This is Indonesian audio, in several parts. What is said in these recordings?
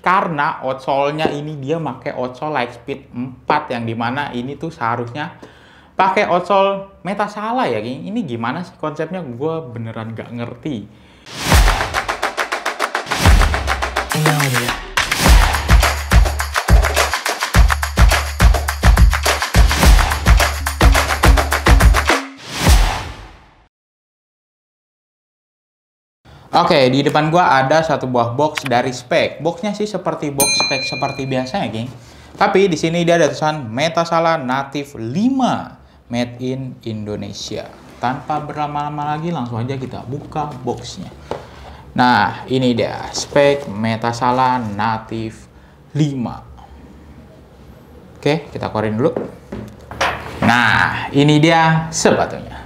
karena outsole-nya ini dia pakai outsole Lightspeed 4 yang dimana ini tuh seharusnya pakai outsole Metasala ya, geng. Ini gimana sih konsepnya? Gue beneran gak ngerti. Oke, di depan gua ada satu buah box dari Speck. Boxnya sih seperti box Speck seperti biasanya, geng. Tapi di sini dia ada tulisan Metasala Native 5 Made in Indonesia. Tanpa berlama-lama lagi, langsung aja kita buka boxnya. Nah, ini dia Speck Metasala Native 5. Oke, kita keluarin dulu. Nah, ini dia sepatunya.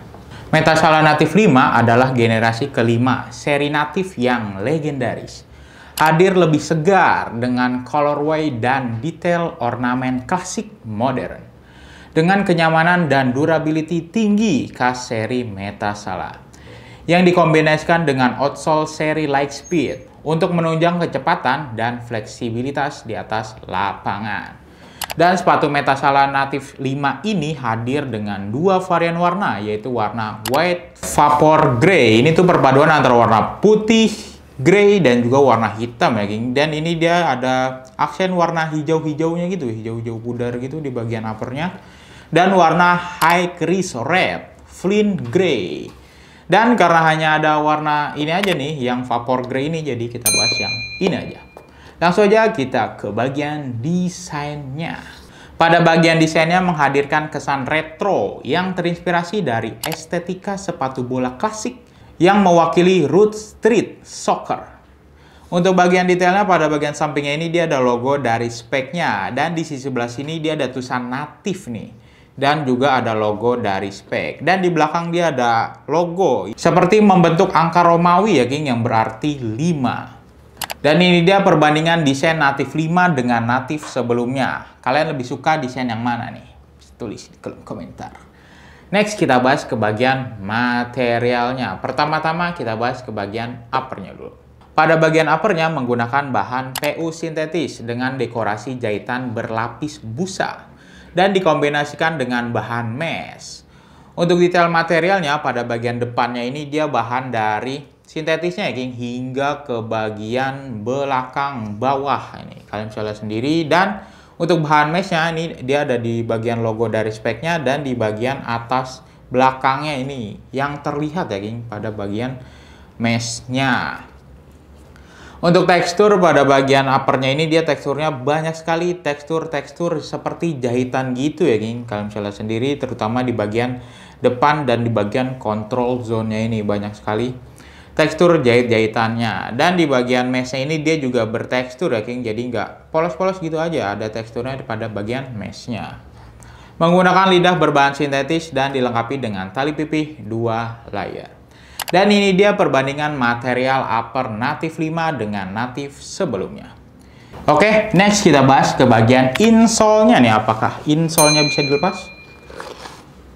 Metasala Native 5 adalah generasi kelima seri Native yang legendaris. Hadir lebih segar dengan colorway dan detail ornamen klasik modern. Dengan kenyamanan dan durability tinggi khas seri Metasala. Yang dikombinasikan dengan outsole seri Lightspeed untuk menunjang kecepatan dan fleksibilitas di atas lapangan. Dan sepatu Metasala Native 5 ini hadir dengan dua varian warna, yaitu warna White Vapor Grey. Ini tuh perpaduan antara warna putih, grey, dan juga warna hitam ya, geng. Dan ini dia ada aksen warna hijau-hijaunya gitu, hijau-hijau pudar gitu di bagian uppernya. Dan warna High Crease Red, Flint Grey. Dan karena hanya ada warna ini aja nih, yang Vapor Grey ini, jadi kita bahas yang ini aja. Langsung aja kita ke bagian desainnya. Pada bagian desainnya menghadirkan kesan retro yang terinspirasi dari estetika sepatu bola klasik yang mewakili roots street soccer. Untuk bagian detailnya, pada bagian sampingnya ini dia ada logo dari Specknya, dan di sisi sebelah sini dia ada tulisan Native nih. Dan juga ada logo dari Speck. Dan di belakang dia ada logo seperti membentuk angka Romawi ya, geng, yang berarti 5. Dan ini dia perbandingan desain Native 5 dengan Native sebelumnya. Kalian lebih suka desain yang mana nih? Tulis di kolom komentar. Next, kita bahas ke bagian materialnya. Pertama-tama kita bahas ke bagian uppernya dulu. Pada bagian uppernya menggunakan bahan PU sintetis dengan dekorasi jahitan berlapis busa. Dan dikombinasikan dengan bahan mesh. Untuk detail materialnya, pada bagian depannya ini dia bahan dari sintetisnya ya, geng, hingga ke bagian belakang bawah ini kalian bisa lihat sendiri. Dan untuk bahan meshnya ini dia ada di bagian logo dari Specknya, dan di bagian atas belakangnya ini yang terlihat ya, geng, pada bagian meshnya. Untuk tekstur pada bagian uppernya ini dia teksturnya banyak sekali, tekstur seperti jahitan gitu ya, geng, kalian bisa lihat sendiri, terutama di bagian depan dan di bagian control zone-nya ini banyak sekali tekstur jahit-jahitannya. Dan di bagian meshnya ini dia juga bertekstur ya, geng, jadi nggak polos-polos gitu aja, ada teksturnya pada bagian meshnya. Menggunakan lidah berbahan sintetis dan dilengkapi dengan tali pipih 2 layer. Dan ini dia perbandingan material upper Native 5 dengan Native sebelumnya. Oke, next kita bahas ke bagian insole-nya nih. Apakah insole-nya bisa dilepas?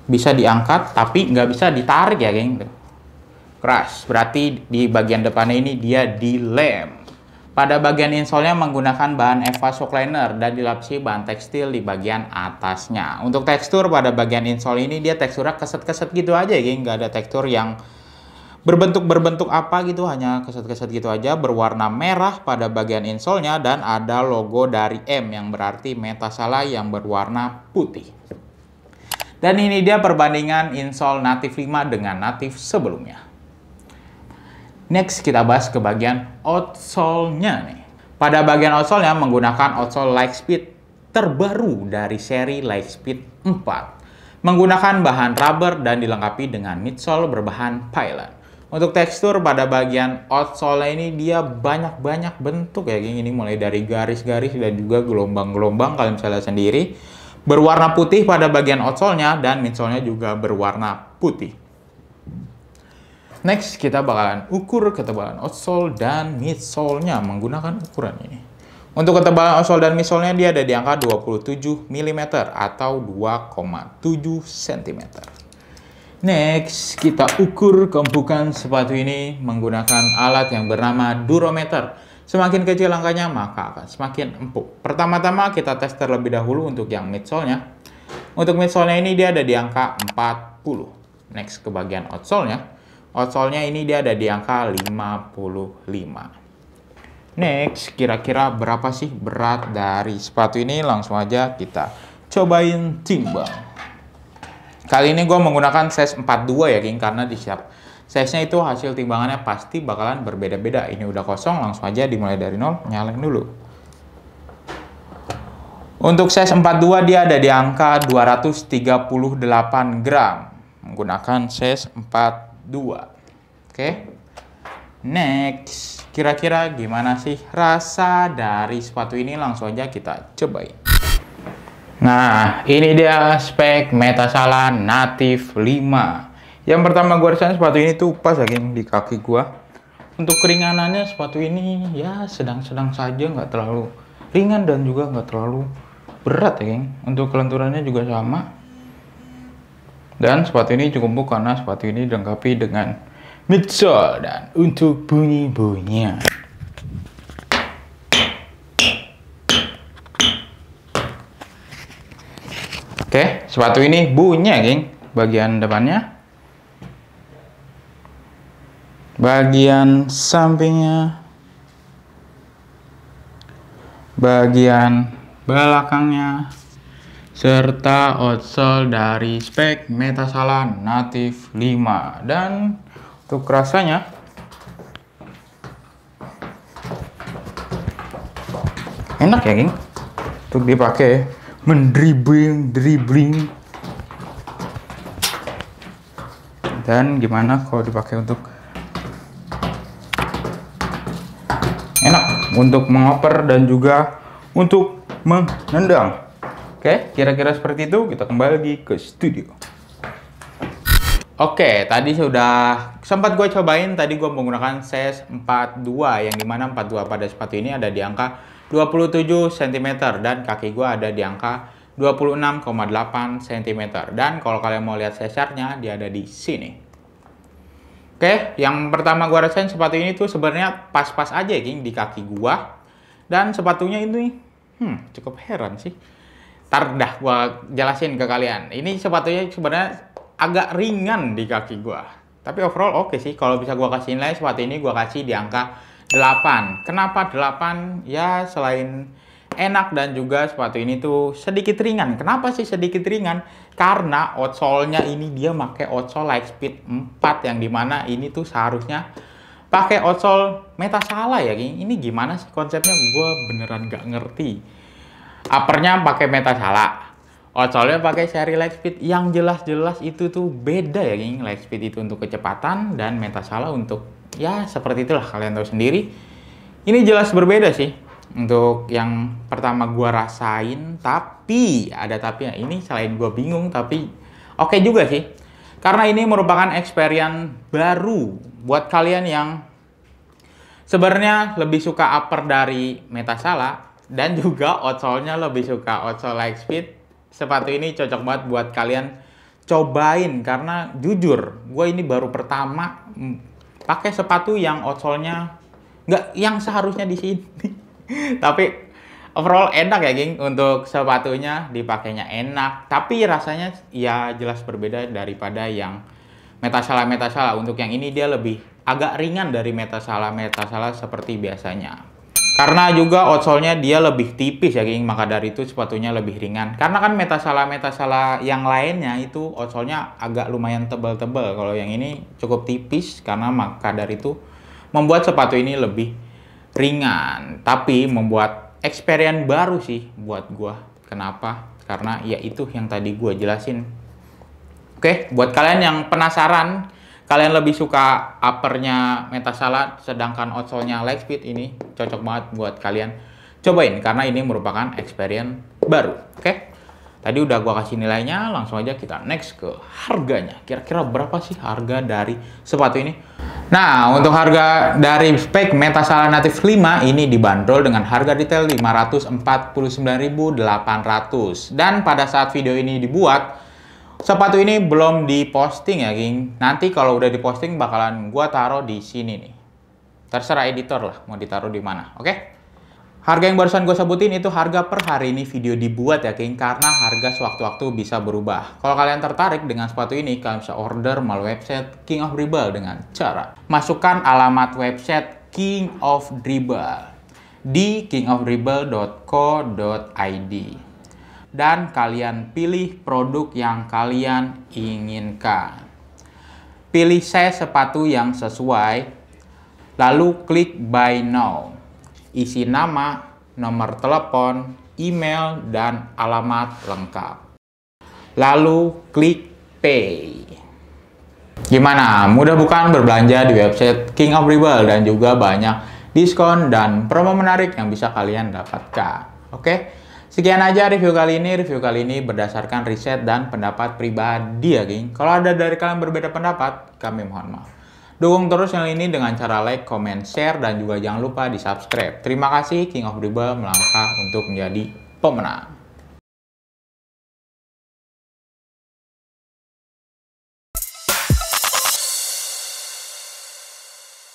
Bisa diangkat, tapi nggak bisa ditarik ya, geng. Keras, berarti di bagian depannya ini dia dilem. Pada bagian insole-nya menggunakan bahan Eva Shockliner dan dilapisi bahan tekstil di bagian atasnya. Untuk tekstur pada bagian insole ini dia teksturnya keset-keset gitu aja, geng. Nggak ada tekstur yang berbentuk apa gitu, hanya keset-keset gitu aja. Berwarna merah pada bagian insole-nya, dan ada logo dari M yang berarti Metasala yang berwarna putih. Dan ini dia perbandingan insole Native 5 dengan Native sebelumnya. Next, kita bahas ke bagian outsole-nya nih. Pada bagian outsole-nya menggunakan outsole Lightspeed terbaru dari seri Lightspeed 4. Menggunakan bahan rubber dan dilengkapi dengan midsole berbahan Pilot. Untuk tekstur pada bagian outsole ini dia banyak bentuk ya, geng. Ini mulai dari garis-garis dan juga gelombang-gelombang, kalian bisa lihat sendiri. Berwarna putih pada bagian outsole-nya, dan midsole-nya juga berwarna putih. Next, kita bakalan ukur ketebalan outsole dan midsole-nya menggunakan ukuran ini. Untuk ketebalan outsole dan midsole-nya dia ada di angka 27 mm atau 2,7 cm. Next, kita ukur keempukan sepatu ini menggunakan alat yang bernama durometer Semakin kecil angkanya, maka akan semakin empuk. Pertama-tama kita tes terlebih dahulu untuk yang midsole-nya. Untuk midsole-nya ini dia ada di angka 40. Next ke bagian outsole-nya. Outsole-nya ini dia ada di angka 55. Next, kira-kira berapa sih berat dari sepatu ini? Langsung aja kita cobain timbang. Kali ini gue menggunakan size 42 ya, geng, karena di siap size-nya itu hasil timbangannya pasti bakalan berbeda-beda. Ini udah kosong, langsung aja dimulai dari nol, nyalain dulu. Untuk size 42 dia ada di angka 238 gram. Menggunakan size 42. Oke. Next, kira-kira gimana sih rasa dari sepatu ini? Langsung aja kita cobain. Nah, ini dia spek Metasala Native 5. Yang pertama gue rasain sepatu ini tuh pas ya, geng, di kaki gue. Untuk keringanannya sepatu ini ya sedang-sedang saja, nggak terlalu ringan dan juga nggak terlalu berat ya, geng. Untuk kelenturannya juga sama. Dan sepatu ini cukup empuk karena sepatu ini dilengkapi dengan midsole dan untuk bunyi-bunyinya. Oke, sepatu ini bunyinya, geng. Bagian depannya, bagian sampingnya, bagian belakangnya, serta outsole dari spek Metasala Native 5. Dan untuk rasanya enak ya, geng, untuk dipakai dribbling. Dan gimana kalau dipakai untuk enak untuk mengoper dan juga untuk menendang. Oke, kira-kira seperti itu. Kita kembali lagi ke studio. Oke, tadi sudah sempat gue cobain. Tadi gue menggunakan size 42, yang dimana 42 pada sepatu ini ada di angka 27 cm dan kaki gue ada di angka 26,8 cm. Dan kalau kalian mau lihat sesarnya, dia ada di sini. Oke, yang pertama gue rasain sepatu ini tuh sebenarnya pas-pas aja, geng, di kaki gue. Dan sepatunya ini cukup heran sih. Ntar dah gue jelasin ke kalian. Ini sepatunya sebenarnya agak ringan di kaki gue. Tapi overall oke sih. Kalau bisa gue kasih nilai, sepatu ini gue kasih di angka 8. Kenapa 8? Ya selain enak dan juga sepatu ini tuh sedikit ringan. Kenapa sih sedikit ringan? Karena outsole-nya ini dia pakai outsole Lightspeed 4, yang dimana ini tuh seharusnya pakai outsole Metasala ya, geng. Ini gimana sih konsepnya? Gue beneran gak ngerti. Uppernya pakai Metasala, outsole-nya pakai seri Lightspeed. Yang jelas-jelas itu tuh beda ya, geng. Lightspeed itu untuk kecepatan dan Metasala untuk ya seperti itulah, kalian tahu sendiri. Ini jelas berbeda sih. Untuk yang pertama gua rasain, tapi ada tapinya. Ini selain gua bingung, tapi oke juga sih. Karena ini merupakan experience baru buat kalian yang sebenarnya lebih suka upper dari Metasala dan juga outsole-nya lebih suka outsole Lightspeed. Sepatu ini cocok banget buat kalian cobain, karena jujur gue ini baru pertama pakai sepatu yang outsole-nya nggak yang seharusnya di sini. Tapi overall enak ya, geng. Untuk sepatunya dipakainya enak, tapi rasanya ya jelas berbeda daripada yang Metasala. Untuk yang ini dia lebih agak ringan dari Metasala seperti biasanya. Karena juga outsole-nya dia lebih tipis ya, geng. Maka dari itu sepatunya lebih ringan. Karena kan Metasala yang lainnya itu outsole-nya agak lumayan tebal-tebal. Kalau yang ini cukup tipis, karena maka dari itu membuat sepatu ini lebih ringan. Tapi membuat experience baru sih buat gua. Kenapa? Karena ya itu yang tadi gua jelasin. Oke, buat kalian yang penasaran, kalian lebih suka uppernya Metasala sedangkan outsole-nya Lightspeed, ini cocok banget buat kalian cobain karena ini merupakan experience baru. Oke. Tadi udah gua kasih nilainya, langsung aja kita next ke harganya. Kira-kira berapa sih harga dari sepatu ini? Nah, untuk harga dari spek Metasala Native 5 ini dibanderol dengan harga retail 549.800. Dan pada saat video ini dibuat, sepatu ini belum diposting ya, geng. Nanti kalau udah diposting bakalan gua taruh di sini nih. Terserah editor lah, mau ditaruh di mana, oke? Harga yang barusan gue sebutin itu harga per hari ini video dibuat ya, King, karena harga sewaktu-waktu bisa berubah. Kalau kalian tertarik dengan sepatu ini, kalian bisa order melalui website King of Dribble dengan cara masukkan alamat website King of Dribble di kingofdribble.co.id dan kalian pilih produk yang kalian inginkan. Pilih size sepatu yang sesuai, lalu klik Buy Now. Isi nama, nomor telepon, email, dan alamat lengkap. Lalu klik Pay. Gimana? Mudah bukan berbelanja di website King of Dribble dan juga banyak diskon dan promo menarik yang bisa kalian dapatkan. Oke? Sekian aja review kali ini. Review kali ini berdasarkan riset dan pendapat pribadi ya, King. Kalau ada dari kalian berbeda pendapat, kami mohon maaf. Dukung terus channel ini dengan cara like, comment, share, dan juga jangan lupa di subscribe. Terima kasih, King of Dribble melangkah untuk menjadi pemenang.